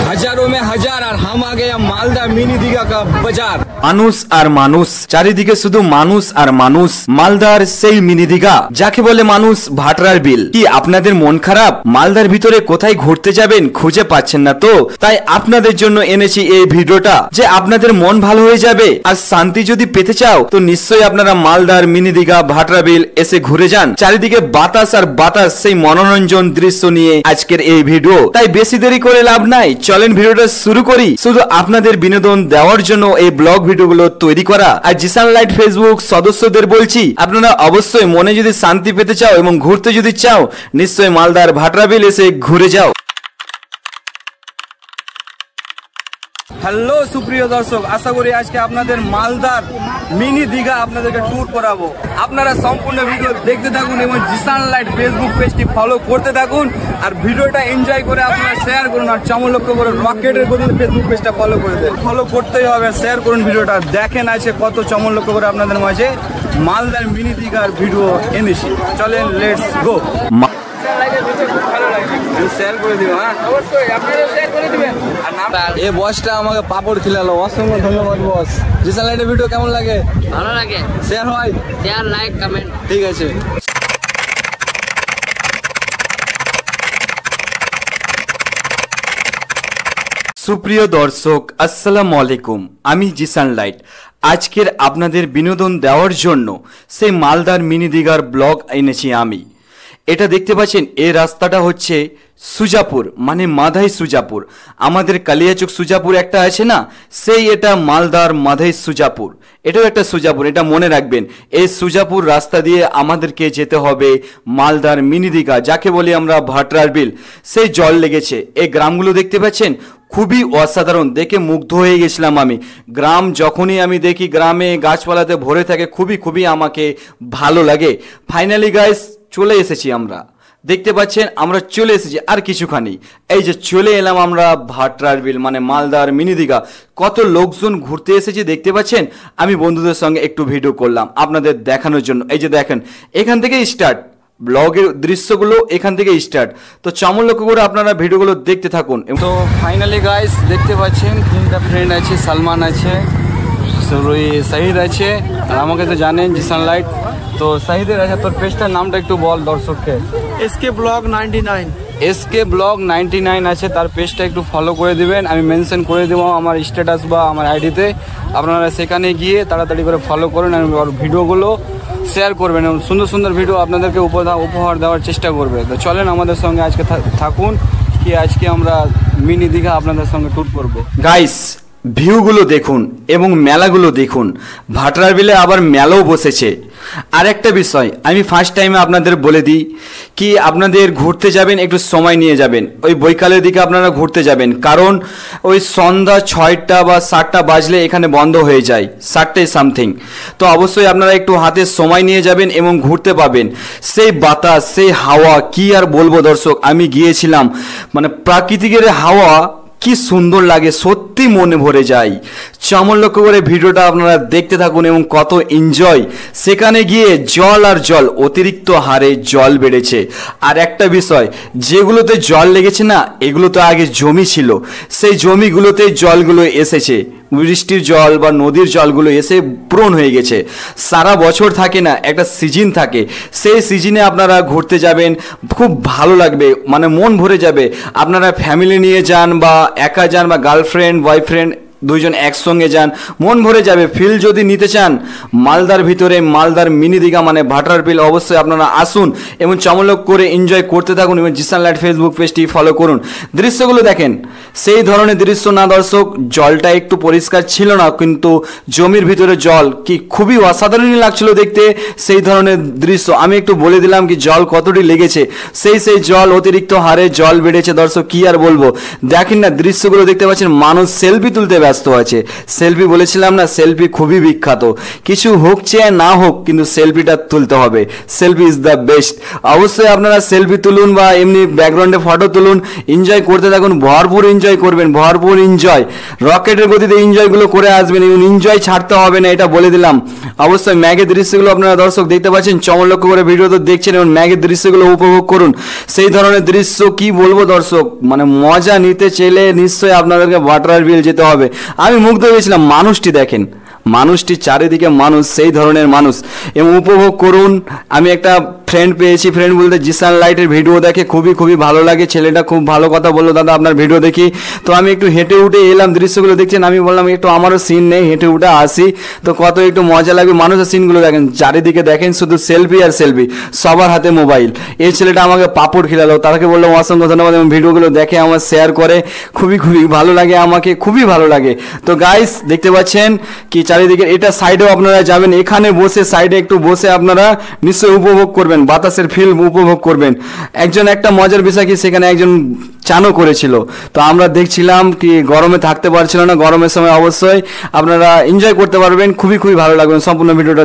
हजारों में हजार और हम आ गए मालदा मिनी दीघा का बाजार। মানুষ আর মানুষ, চারিদিকে শুধু মানুষ আর মানুষ। মালদার সেই মিনি দীঘা যাকে বলে মানুষ ভাটরার বিল। কি আপনাদের মন খারাপ? মালদার ভিতরে কোথায় ঘুরতে যাবেন খুঁজে পাচ্ছেন না তো? তাই আপনাদের জন্য এনেছি এই ভিডিওটা, যে আপনাদের মন ভালো হয়ে যাবে আর শান্তি যদি পেতে চাও তো নিশ্চয়ই আপনারা মালদার মিনি দীঘা ভাটরা বিল এসে ঘুরে যান। চারিদিকে বাতাস আর বাতাস, সেই মনোরঞ্জন দৃশ্য নিয়ে আজকের এই ভিডিও। তাই বেশি দেরি করে লাভ নাই, চলেন ভিডিওটা শুরু করি। শুধু আপনাদের বিনোদন দেওয়ার জন্য এই ব্লগ ভিডিওগুলো তৈরি করা। আর জিসান লাইট ফেসবুক সদস্যদের বলছি, আপনারা অবশ্যই মনে যদি শান্তি পেতে চাও এবং ঘুরতে যদি চাও, নিশ্চয়ই মালদার ভাটরা বিল এসে ঘুরে যাও। হ্যালো সুপ্রিয় দর্শক, আশা করি আজকে আপনাদের মালদার মিনি দীঘা আপনাদেরকে ট্যুর করাবো। আপনারা সম্পূর্ণ ভিডিও দেখতে থাকুন এবং জিসান লাইট ফেসবুক পেজটি ফলো করতে থাকুন আর ভিডিওটা এনজয় করে আপনারা শেয়ার করুন। আর চমলক্ষ করে রকেটের বদলে ফেসবুক পেজটা ফলো করে দেন। ফলো করতেই হবে, শেয়ার করুন ভিডিওটা। দেখেন আছে কত চমলক্ষ করে আপনাদের মাঝে মালদার মিনি দীঘার ভিডিও এনেছি। চলেন লেটস গো। শেয়ার করে দিব, হ্যাঁ অবশ্যই আপনারা শেয়ার করে দিবেন। আর এই বসটা আমাকে পাপড় খিলালো, অসংখ্য ধন্যবাদ বস। জিসান লাইটের ভিডিও কেমন লাগে? ভালো লাগে। শেয়ার হয়, শেয়ার, লাইক, কমেন্ট। ঠিক আছে। সুপ্রিয় দর্শক, আসসালামু আলাইকুম। আমি জিসান লাইট আজকের আপনাদের বিনোদন দেওয়ার জন্য সেই মালদার মিনি দীঘার ব্লগ এনেছি আমি। এটা দেখতে পাচ্ছেন, এই রাস্তাটা হচ্ছে সুজাপুর, মানে মাধাই সুজাপুর। আমাদের কালিয়াচক সুজাপুর একটা আছে না, সেই এটা মালদার মাধাই সুজাপুর। এটাও একটা সুজাপুর, এটা মনে রাখবেন। এই সুজাপুর রাস্তা দিয়ে আমাদেরকে যেতে হবে মালদার মিনি দীঘা, যাকে বলি আমরা ভাটরার বিল। সেই জল লেগেছে। এই গ্রামগুলো দেখতে পাচ্ছেন, খুবই অসাধারণ, দেখে মুগ্ধ হয়ে গেছিলাম আমি। গ্রাম যখনই আমি দেখি, গ্রামে গাছপালাতে ভরে থাকে, খুবই আমাকে ভালো লাগে। ফাইনালি গাইস চলে এসেছি আমরা, দেখতে পাচ্ছেন আমরা চলে এসেছি আর কিছুখানি। এই যে চলে এলাম আমরা ভাটরার বিল, মানে মালদার মিনি দীঘা। কত লোকজন ঘুরতে এসেছে দেখতে পাচ্ছেন। আমি বন্ধুদের সঙ্গে একটু ভিডিও করলাম আপনাদের দেখানোর জন্য। এই যে দেখেন, এখান থেকে স্টার্ট ব্লগের দৃশ্যগুলো, এখান থেকে স্টার্ট। তো চমলক্ষ করে আপনারা ভিডিওগুলো দেখতে থাকুন। তো ফাইনালি গাইস দেখতে পাচ্ছেন, তিনটা ফ্রেন্ড আছে, সালমান আছে, শাহিদ আছে, আর আমাকে তো জানেন জিসান লাইট। তো শাহিদের আছে, তোর পেজটার নামটা একটু বল দর্শককে। এসকে ব্লগ 99, এসকে ব্লগ 99 আছে, তার পেজটা একটু ফলো করে দিবেন। আমি মেনশন করে দেবো আমার স্ট্যাটাস বা আমার আইডিতে। আপনারা সেখানে গিয়ে তাড়াতাড়ি করে ফলো করুন আর ভিডিওগুলো শেয়ার করবেন এবং সুন্দর সুন্দর ভিডিও আপনাদেরকে উপহার দেওয়ার চেষ্টা করবে। তো চলেন আমাদের সঙ্গে আজকে থাকুন, কি আজকে আমরা মিনি দীঘা আপনাদের সঙ্গে ট্যুর করবো। গাইস ভিউগুলো দেখুন এবং মেলাগুলো দেখুন। ভাটরার বিলে আবার মেলাও বসেছে। আর একটা বিষয় আমি ফার্স্ট টাইমে আপনাদের বলে দিই, কি আপনাদের ঘুরতে যাবেন একটু সময় নিয়ে যাবেন। ওই বৈকালের দিকে আপনারা ঘুরতে যাবেন, কারণ ওই সন্ধ্যা 6টা বা 7টা বাজলে এখানে বন্ধ হয়ে যায়, 7টায় সামথিং। তো অবশ্যই আপনারা একটু হাতে সময় নিয়ে যাবেন এবং ঘুরতে পাবেন। সেই বাতাস, সেই হাওয়া, কি আর বলবো দর্শক। আমি গিয়েছিলাম, মানে প্রাকৃতিকের হাওয়া কি সুন্দর লাগে, সত্যি মনে ভরে যায়। চমলক্ষ করে ভিডিওটা আপনারা দেখতে থাকুন এবং কত এনজয়। সেখানে গিয়ে জল আর জল, অতিরিক্ত হারে জল বেড়েছে। আর একটা বিষয়, যেগুলোতে জল লেগেছে না, এগুলো তো আগে জমি ছিল, সেই জমিগুলোতে জলগুলো এসেছে। বৃষ্টির জল বা নদীর জলগুলো এসে পূরণ হয়ে গেছে। সারা বছর থাকে না, একটা সিজন থাকে, সেই সিজনে আপনারা ঘুরতে যাবেন, খুব ভালো লাগবে, মানে মন ভরে যাবে। আপনারা ফ্যামিলি নিয়ে যান বা একা যান বা গার্লফ্রেন্ড বয়ফ্রেন্ড দুইজন একসঙ্গে যান, মন ভরে যাবে। ফিল যদি নিতে চান মালদার ভিতরে, মালদার মিনি দীঘা মানে ভাটরার বিল, অবশ্যই আপনারা আসুন এবং চমলক করে এনজয় করতে থাকুন এবং জিসান লাইট ফেসবুক পেজটি ফলো করুন। দৃশ্যগুলো দেখেন, সেই ধরনের দৃশ্য না দর্শক। জলটা একটু পরিষ্কার ছিল না, কিন্তু জমির ভিতরে জল কি খুবই অসাধারণই লাগছিল দেখতে। সেই ধরনের দৃশ্য আমি একটু বলে দিলাম কি জল কতটি লেগেছে। সেই জল অতিরিক্ত হারে জল বেড়েছে দর্শক, কি আর বলবো। দেখেন না দৃশ্যগুলো দেখতে পাচ্ছেন, মানুষ সেলফি তুলতে ব্যস্ত আছে। সেলফি বলেছিলাম না, সেলফি খুবই বিখ্যাত, কিছু হোক চেয়ে না হোক কিন্তু সেলফিটা তুলতে হবে। Selfie is the best. অবশ্যই আপনারা সেলফি তুলুন বা এমনি ব্যাকগ্রাউন্ডে ফটো তুলুন, এনজয় করতে থাকুন, ভরপুর এনজয় করবেন, ভরপুর এনজয়, রকেটের গতিতে এনজয়গুলো করে আসবেন, এনজয় ছাড়তে হবে না, এটা বলে দিলাম। অবশ্যই ম্যাগের দৃশ্যগুলো আপনারা দর্শক দেখতে পাচ্ছেন, চমলক্ষ করে ভিডিও তো দেখছেন, এবং ম্যাগের দৃশ্যগুলো উপভোগ করুন। সেই ধরনের দৃশ্য কি বলবো দর্শক, মানে মজা নিতে চাইলে নিশ্চয়ই আপনাদেরকে ওয়াটার বিল যেতে হবে। আমি মুগ্ধ হয়েছিলাম, মানুষটি দেখেন, মানুষটি চারিদিকে মানুষ, সেই ধরনের মানুষ, এবং উপভোগ করুন। আমি একটা ফ্রেন্ড পেয়েছি, ফ্রেন্ড বলতে জিসান লাইটের ভিডিও দেখে খুবই ভালো লাগে, ছেলেটা খুব ভালো কথা বললো, দাদা আপনার ভিডিও দেখি। তো আমি একটু হেঁটে উঠে এলাম, দৃশ্যগুলো দেখছেন, আমি বললাম একটু আমারও সিন নেই, হেঁটে উঠে আসি, তো কত একটু মজা লাগবে। মানুষের সিনগুলো দেখেন, চারিদিকে দেখেন শুধু সেলফি আর সেলফি, সবার হাতে মোবাইল। এই ছেলেটা আমাকে পাপড় খেলালো, তাকে বললাম অসংখ্য ধন্যবাদ, এবং ভিডিওগুলো দেখে আমার শেয়ার করে, খুবই ভালো লাগে, আমাকে খুবই ভালো লাগে। তো গাইস দেখতে পাচ্ছেন কি চারিদিকে, এটা সাইডেও আপনারা যাবেন, এখানে বসে সাইডে একটু বসে আপনারা নিশ্চয়ই উপভোগ করবেন, বাতাসের ফিল উপভোগ করবেন। একটা মজার বিষয় কি, সেখানে একজন চানও করেছিল, তো আমরা দেখছিলাম কি গরমে থাকতে পারছিল না, গরমের সময় অবশ্যই আপনারা এনজয় করতে পারবেন, খুবই ভালো লাগবে। সম্পূর্ণ ভিডিওটা